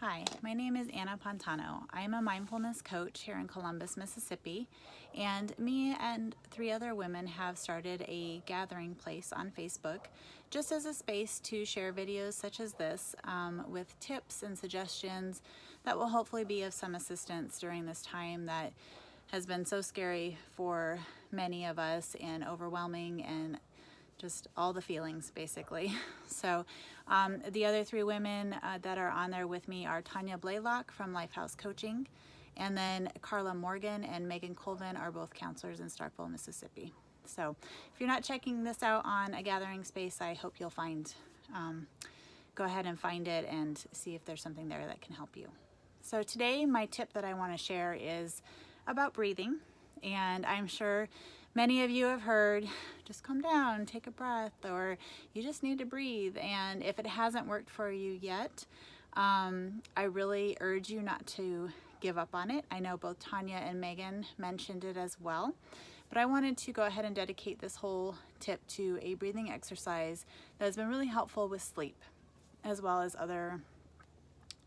Hi, my name is Anna Pontano. I am a mindfulness coach here in Columbus, Mississippi, and me and 3 other women have started a gathering place on Facebook just as a space to share videos such as this with tips and suggestions that will hopefully be of some assistance during this time that has been so scary for many of us and overwhelming and just all the feelings basically. So the other 3 women that are on there with me are Tanya Blaylock from Lifehouse Coaching, and then Carla Morgan and Megan Colvin are both counselors in Starkville, Mississippi. So if you're not checking this out on a gathering space, I hope you'll go ahead and find it and see if there's something there that can help you. So today my tip that I want to share is about breathing, and I'm sure many of you have heard, just calm down, take a breath, or you just need to breathe. And if it hasn't worked for you yet, I really urge you not to give up on it. I know both Tanya and Megan mentioned it as well, but I wanted to go ahead and dedicate this whole tip to a breathing exercise that has been really helpful with sleep, as well as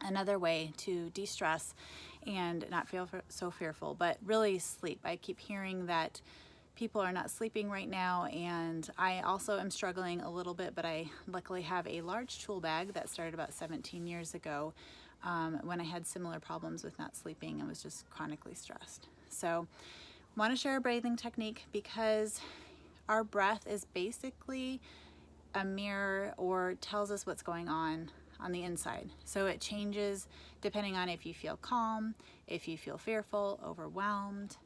another way to de-stress and not feel so fearful, but really sleep. I keep hearing that people are not sleeping right now, and I also am struggling a little bit, but I luckily have a large tool bag that started about 17 years ago when I had similar problems with not sleeping and was just chronically stressed. So I want to share a breathing technique because our breath is basically a mirror or tells us what's going on the inside. So it changes depending on if you feel calm, if you feel fearful, overwhelmed,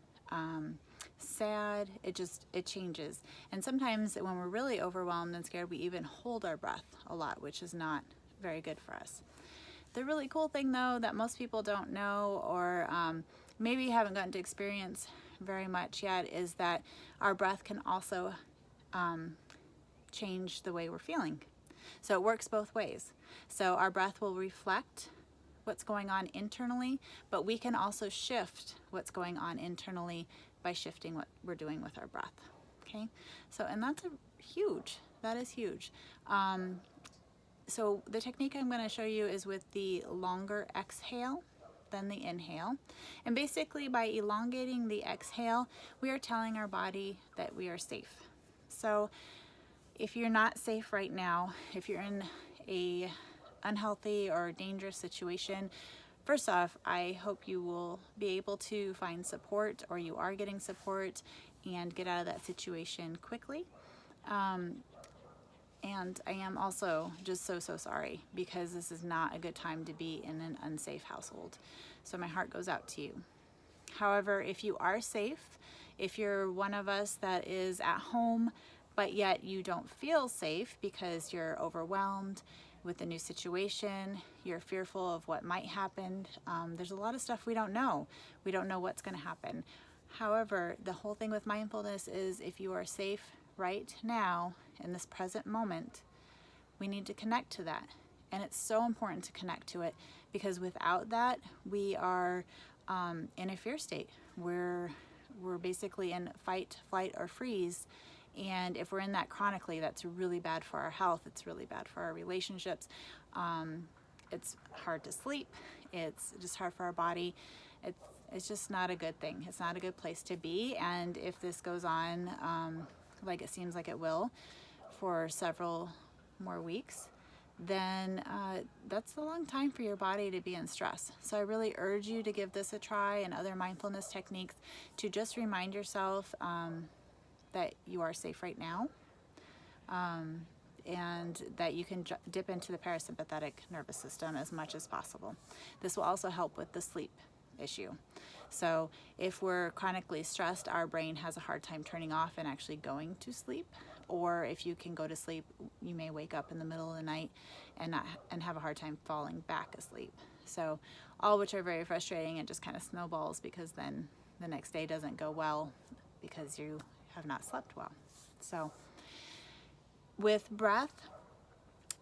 sad. It changes. And sometimes when we're really overwhelmed and scared, we even hold our breath a lot, which is not very good for us. The really cool thing though that most people don't know, or maybe haven't gotten to experience very much yet, is that our breath can also change the way we're feeling. So it works both ways. So our breath will reflect what's going on internally, but we can also shift what's going on internally by shifting what we're doing with our breath. Okay, so and that is huge. So the technique I'm going to show you is with the longer exhale than the inhale. And basically by elongating the exhale, we are telling our body that we are safe. So if you're not safe right now, if you're in a unhealthy or dangerous situation, first off, I hope you will be able to find support, or you are getting support, and get out of that situation quickly. And I am also just so sorry, because this is not a good time to be in an unsafe household. So my heart goes out to you. However, if you are safe, if you're one of us that is at home, but yet you don't feel safe because you're overwhelmed with the new situation, you're fearful of what might happen. There's a lot of stuff we don't know. We don't know what's going to happen. However, the whole thing with mindfulness is if you are safe right now in this present moment, we need to connect to that. And it's so important to connect to it, because without that, we are in a fear state. We're basically in fight, flight, or freeze. And if we're in that chronically, that's really bad for our health. It's really bad for our relationships. It's hard to sleep. It's just hard for our body. It's just not a good thing. It's not a good place to be. And if this goes on, like it seems like it will, for several more weeks, then that's a long time for your body to be in stress. So I really urge you to give this a try, and other mindfulness techniques, to just remind yourself that you are safe right now, and that you can dip into the parasympathetic nervous system as much as possible. This will also help with the sleep issue. So if we're chronically stressed, our brain has a hard time turning off and actually going to sleep. Or if you can go to sleep, you may wake up in the middle of the night and have a hard time falling back asleep. So all which are very frustrating, and just kind of snowballs, because then the next day doesn't go well because you have not slept well. So with breath,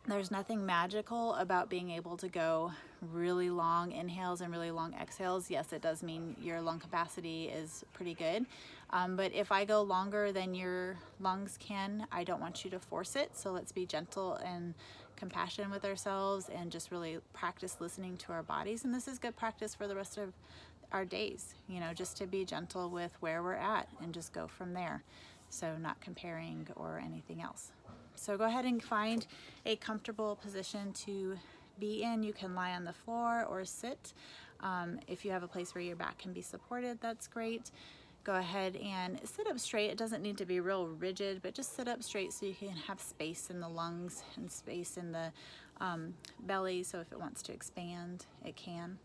there's nothing magical about being able to go really long inhales and really long exhales. Yes, it does mean your lung capacity is pretty good. But if I go longer than your lungs can, I don't want you to force it. So let's be gentle and compassion with ourselves and just really practice listening to our bodies. And this is good practice for the rest of our days, you know, just to be gentle with where we're at and just go from there. So not comparing or anything else. So go ahead and find a comfortable position to be in. You can lie on the floor or sit. If you have a place where your back can be supported, that's great. Go ahead and sit up straight. It doesn't need to be real rigid, but just sit up straight so you can have space in the lungs and space in the belly, so if it wants to expand, it can.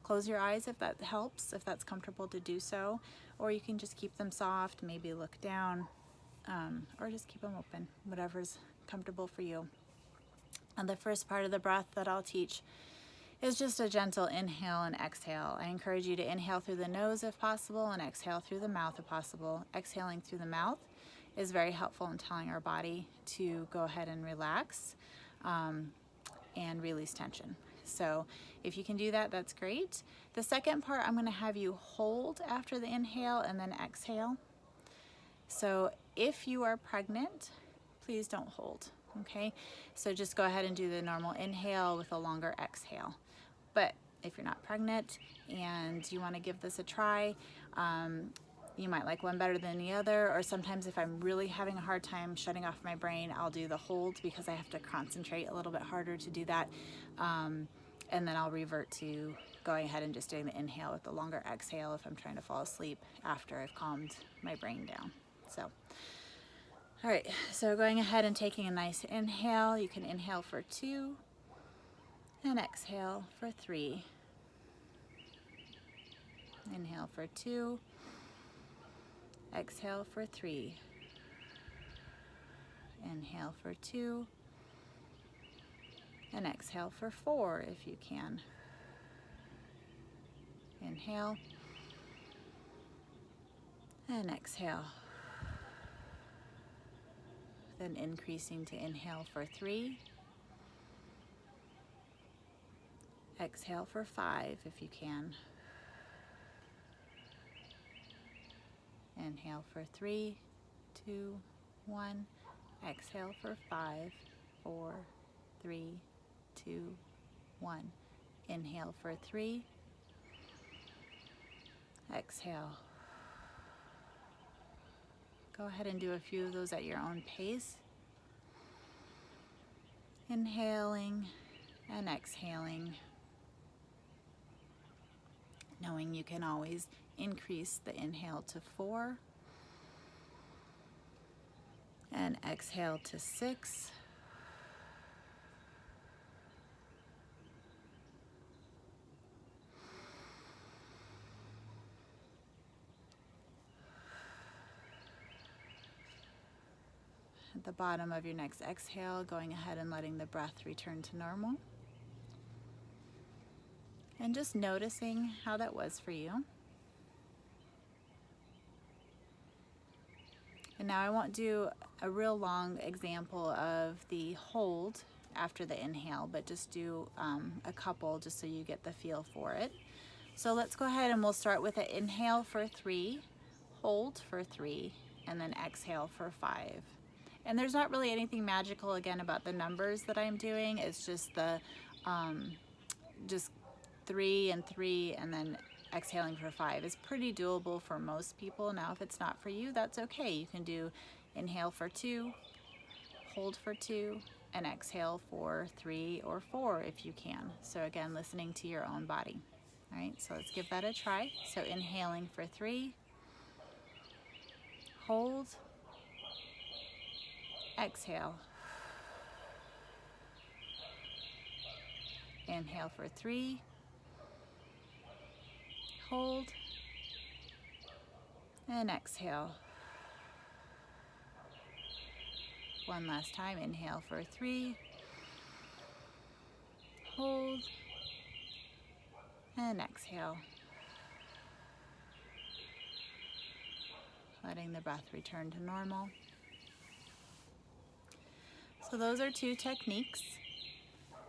Close your eyes if that helps, if that's comfortable to do so, or you can just keep them soft, maybe look down, or just keep them open, whatever's comfortable for you. And the first part of the breath that I'll teach is just a gentle inhale and exhale. I encourage you to inhale through the nose if possible and exhale through the mouth if possible. Exhaling through the mouth is very helpful in telling our body to go ahead and relax and release tension. So if you can do that, that's great. The second part, I'm going to have you hold after the inhale and then exhale. So if you are pregnant, please don't hold, okay? So just go ahead and do the normal inhale with a longer exhale. But if you're not pregnant and you want to give this a try, you might like one better than the other, or sometimes if I'm really having a hard time shutting off my brain, I'll do the hold because I have to concentrate a little bit harder to do that. And then I'll revert to going ahead and just doing the inhale with the longer exhale if I'm trying to fall asleep after I've calmed my brain down. So, all right, so going ahead and taking a nice inhale. You can inhale for 2 and exhale for 3. Inhale for 2, exhale for 3. Inhale for 2 and exhale for 4 if you can. Inhale and exhale. Then increasing to inhale for 3. Exhale for 5 if you can. Inhale for 3, 2, 1. Exhale for 5, 4, 3, 2, 1. Inhale for 3. Exhale. Go ahead and do a few of those at your own pace. Inhaling and exhaling. Knowing you can always increase the inhale to 4 and exhale to 6. At the bottom of your next exhale, going ahead and letting the breath return to normal. And just noticing how that was for you. And now I won't do a real long example of the hold after the inhale, but just do a couple just so you get the feel for it. So let's go ahead and we'll start with an inhale for 3, hold for 3, and then exhale for 5. And there's not really anything magical again about the numbers that I'm doing. It's just the just 3 and 3 and then exhaling for 5 is pretty doable for most people. Now if it's not for you, that's okay. You can do inhale for 2, hold for 2, and exhale for 3 or 4 if you can. So again, listening to your own body. All right, so let's give that a try. So inhaling for 3, hold, exhale. Inhale for 3, hold, and exhale. One last time, inhale for 3, hold, and exhale. Letting the breath return to normal. So those are 2 techniques.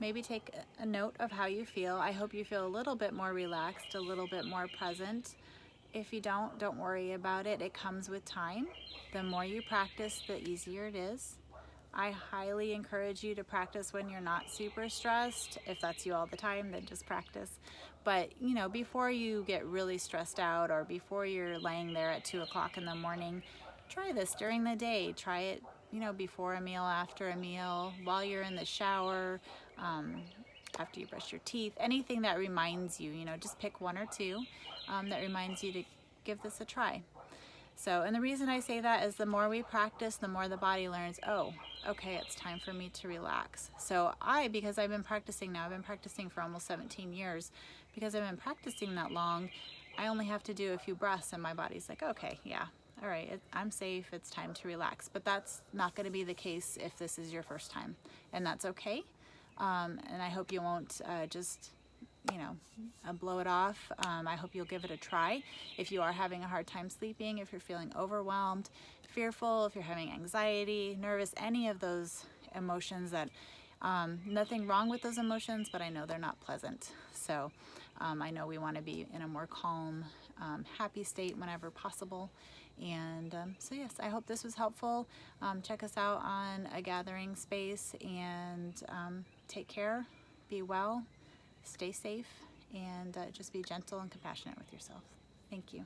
Maybe take a note of how you feel. I hope you feel a little bit more relaxed, a little bit more present. If you don't worry about it. It comes with time. The more you practice, the easier it is. I highly encourage you to practice when you're not super stressed. If that's you all the time, then just practice. But you know, before you get really stressed out or before you're laying there at 2 o'clock in the morning, try this during the day. Try it, you know, before a meal, after a meal, while you're in the shower, um, after you brush your teeth, anything that reminds you, you know, just pick one or two that reminds you to give this a try. So, and the reason I say that is the more we practice, the more the body learns, oh, okay, it's time for me to relax. So because I've been practicing now, I've been practicing for almost 17 years. Because I've been practicing that long, I only have to do a few breaths and my body's like, okay, yeah, all right, I'm safe, it's time to relax. But that's not gonna be the case if this is your first time, and that's okay. And I hope you won't just blow it off. I hope you'll give it a try. If you are having a hard time sleeping, if you're feeling overwhelmed, fearful, if you're having anxiety, nervous, any of those emotions that, nothing wrong with those emotions, but I know they're not pleasant. So I know we want to be in a more calm, happy state whenever possible. And so yes, I hope this was helpful. Check us out on A Gathering Space, and take care, be well, stay safe, and just be gentle and compassionate with yourself. Thank you.